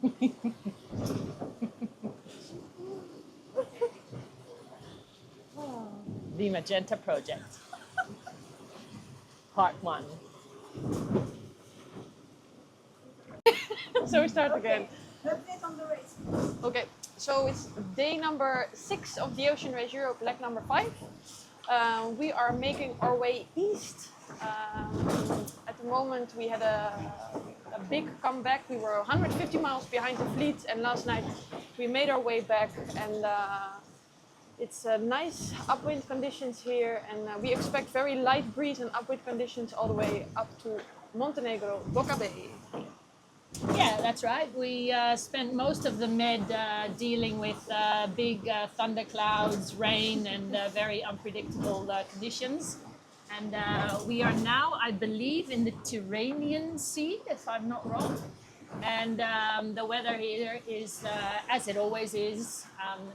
The Magenta Project. Part 1. So we start again. Update on the race. Okay, so it's day number 6 of the Ocean Race Europe, leg number 5. We are making our way east. At the moment we had a big comeback. We were 150 miles behind the fleet, and last night we made our way back, and it's nice upwind conditions here, and we expect very light breeze and upwind conditions all the way up to Montenegro, Boca Bay. Yeah, that's right. We spent most of the Med dealing with big thunderclouds, rain, and very unpredictable conditions. And we are now, I believe, in the Tyrrhenian Sea, if I'm not wrong. And the weather here is, as it always is,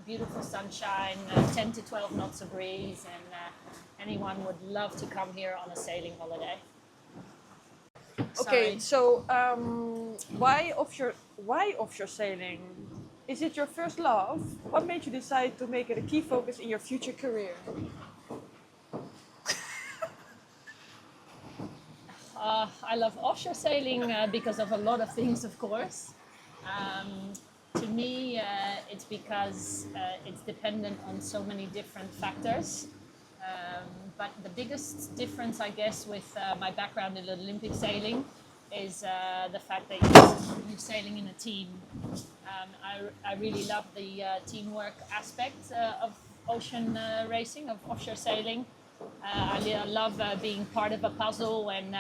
beautiful sunshine, 10 to 12 knots of breeze, and anyone would love to come here on a sailing holiday. Okay, so why offshore sailing? Is it your first love? What made you decide to make it a key focus in your future career? I love offshore sailing because of a lot of things, of course. To me, it's because it's dependent on so many different factors. But the biggest difference, I guess, with my background in Olympic sailing is the fact that you're sailing in a team. I really love the teamwork aspect of ocean racing, of offshore sailing. I love being part of a puzzle, and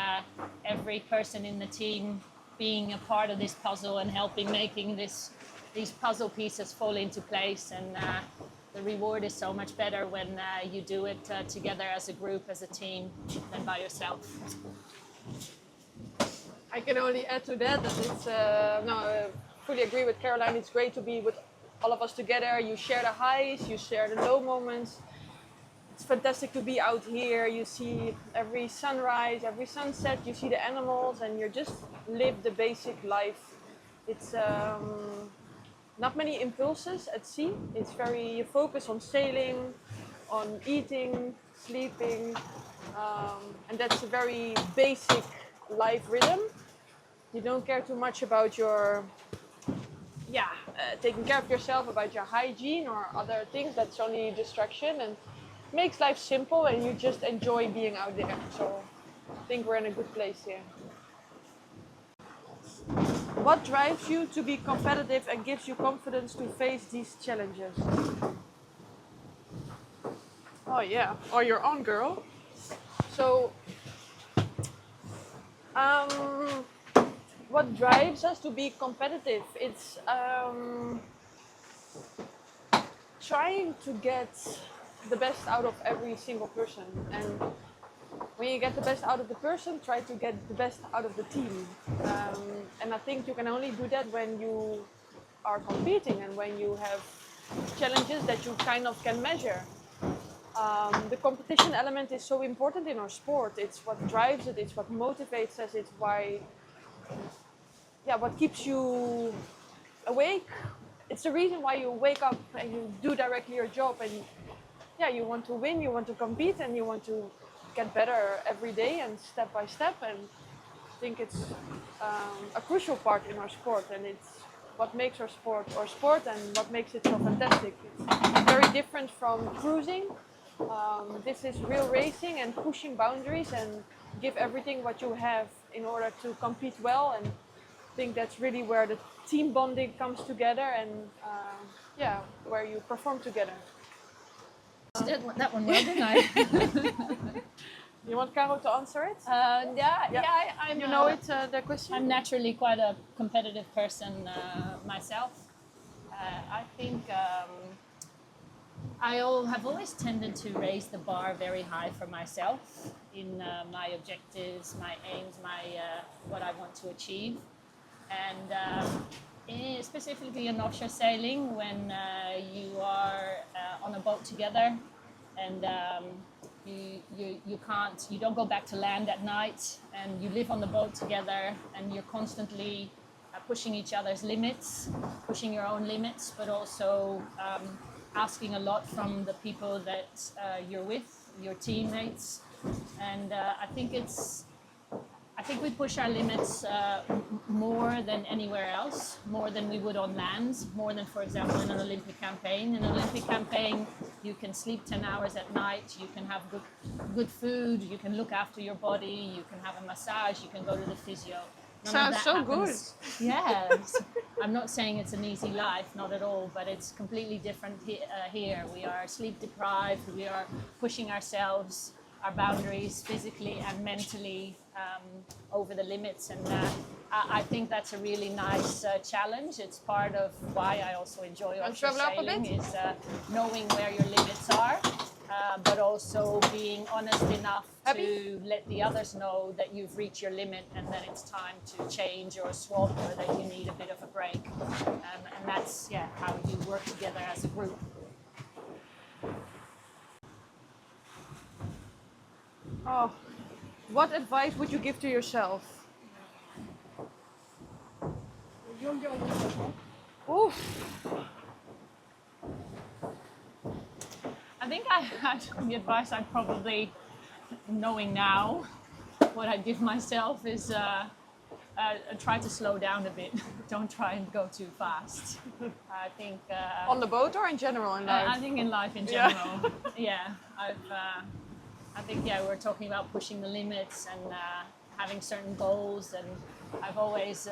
every person in the team being a part of this puzzle and helping making these puzzle pieces fall into place. And the reward is so much better when you do it together as a group, as a team, than by yourself. I can only add to that it's I fully agree with Caroline. It's great to be with all of us together. You share the highs, you share the low moments. It's fantastic to be out here. You see every sunrise, every sunset, you see the animals, and you just live the basic life. It's not many impulses at sea. It's very focused on sailing, on eating, sleeping, and that's a very basic life rhythm. You don't care too much about your taking care of yourself, about your hygiene or other things. That's only a distraction, and makes life simple, and you just enjoy being out there. So I think we're in a good place here. What drives you to be competitive and gives you confidence to face these challenges? Oh yeah, or your own girl. So what drives us to be competitive? It's trying to get the best out of every single person, and when you get the best out of the person, try to get the best out of the team. And I think you can only do that when you are competing and when you have challenges that you kind of can measure. The competition element is so important in our sport. It's what drives it, it's what motivates us, it's what keeps you awake. It's the reason why you wake up and you do directly your job, and you want to win, you want to compete, and you want to get better every day and step by step. And I think it's a crucial part in our sport, and it's what makes our sport and what makes it so fantastic. It's very different from cruising. This is real racing and pushing boundaries and give everything what you have in order to compete well. And I think that's really where the team bonding comes together, and where you perform together. Did that one well, didn't I? You want Caro to answer it? I'm. You know it, the question? I'm naturally quite a competitive person myself. I think I have always tended to raise the bar very high for myself in my objectives, my aims, what I want to achieve. And specifically in offshore sailing, when you are on a boat together, and you don't go back to land at night, and you live on the boat together, and you're constantly pushing each other's limits, pushing your own limits, but also asking a lot from the people that you're with, your teammates. And I think we push our limits more than anywhere else, more than we would on land, more than, for example, in an Olympic campaign. In an Olympic campaign, you can sleep 10 hours at night, you can have good food, you can look after your body, you can have a massage, you can go to the physio. Sounds so good. Yeah, I'm not saying it's an easy life, not at all, but it's completely different here. We are sleep deprived, we are pushing ourselves, our boundaries physically and mentally over the limits, and I think that's a really nice challenge. It's part of why I also enjoy offshore sailing, is knowing where your limits are, but also being honest enough to let the others know that you've reached your limit and that it's time to change or swap, or that you need a bit of a break. And that's how you work together as a group. Oh, what advice would you give to yourself? Oof. I think the advice I'd probably, knowing now, what I give myself is try to slow down a bit. Don't try and go too fast. I think On the boat or in general in life? I think in life in general. I think we're talking about pushing the limits and having certain goals, and I've always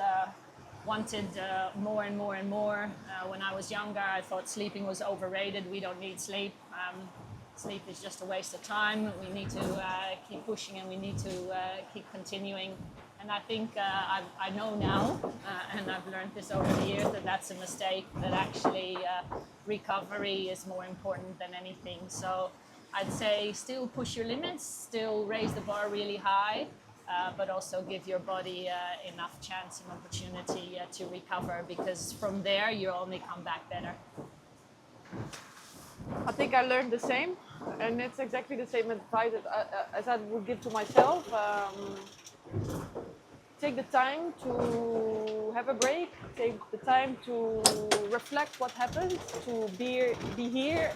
wanted more and more and more. When I was younger, I thought sleeping was overrated. We don't need sleep. Sleep is just a waste of time. We need to keep pushing, and we need to keep continuing. And I think I know now, and I've learned this over the years, that that's a mistake, that actually recovery is more important than anything. So I'd say still push your limits, still raise the bar really high, but also give your body enough chance and opportunity to recover, because from there you only come back better. I think I learned the same, and it's exactly the same advice as I would give to myself. Take the time to have a break, take the time to reflect what happened, to be here,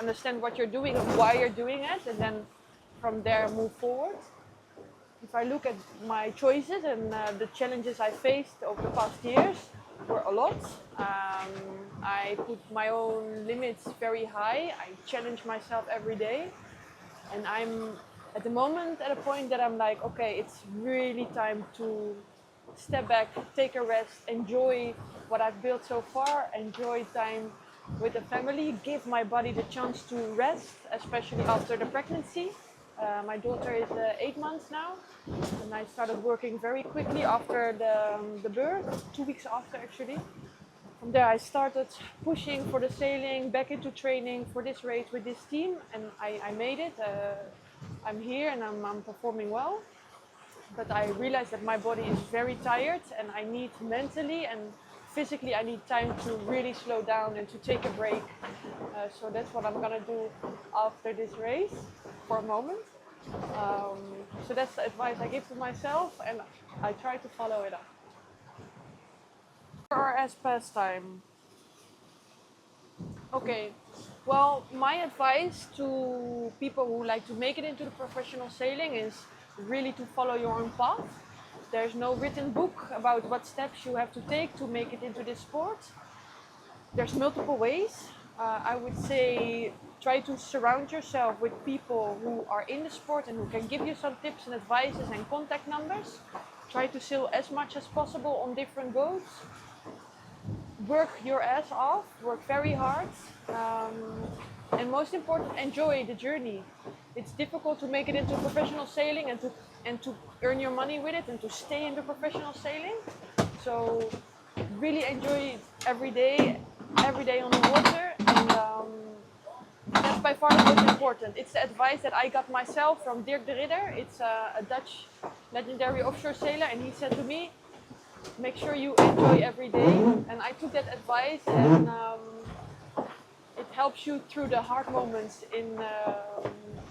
understand what you're doing and why you're doing it, and then from there move forward. If I look at my choices and the challenges I faced over the past years, were a lot. I put my own limits very high. I challenge myself every day, and I'm at the moment at a point that I'm like, okay, it's really time to step back, take a rest, enjoy what I've built so far, enjoy time with the family, give my body the chance to rest, especially after the pregnancy. My daughter is 8 months now, and I started working very quickly after the birth, 2 weeks after actually. From there I started pushing for the sailing, back into training for this race with this team, and I made it. I'm here and I'm performing well, but I realized that my body is very tired, and I need mentally and physically I need time to really slow down and to take a break. So that's what I'm gonna do after this race for a moment. So that's the advice I give to myself, and I try to follow it up. Or as pastime. Okay, well, my advice to people who like to make it into the professional sailing is really to follow your own path. There's no written book about what steps you have to take to make it into this sport. There's multiple ways. I would say try to surround yourself with people who are in the sport and who can give you some tips and advices and contact numbers. Try to sail as much as possible on different boats. Work your ass off, work very hard, and most important, enjoy the journey. It's difficult to make it into professional sailing and to earn your money with it and to stay in the professional sailing. So really enjoy every day on the water, and that's by far the most important. It's the advice that I got myself from Dirk de Ridder. It's a Dutch legendary offshore sailor, and he said to me, make sure you enjoy every day. And I took that advice, and it helps you through the hard moments in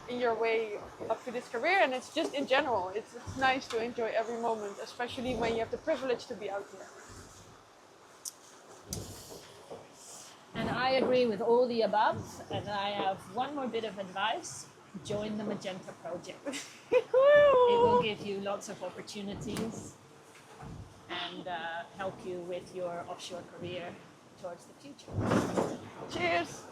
your way up to this career. And it's just in general, it's nice to enjoy every moment, especially when you have the privilege to be out here. agree with all the above, and I have one more bit of advice. Join the Magenta project. It will give you lots of opportunities and help you with your offshore career towards the future. Cheers.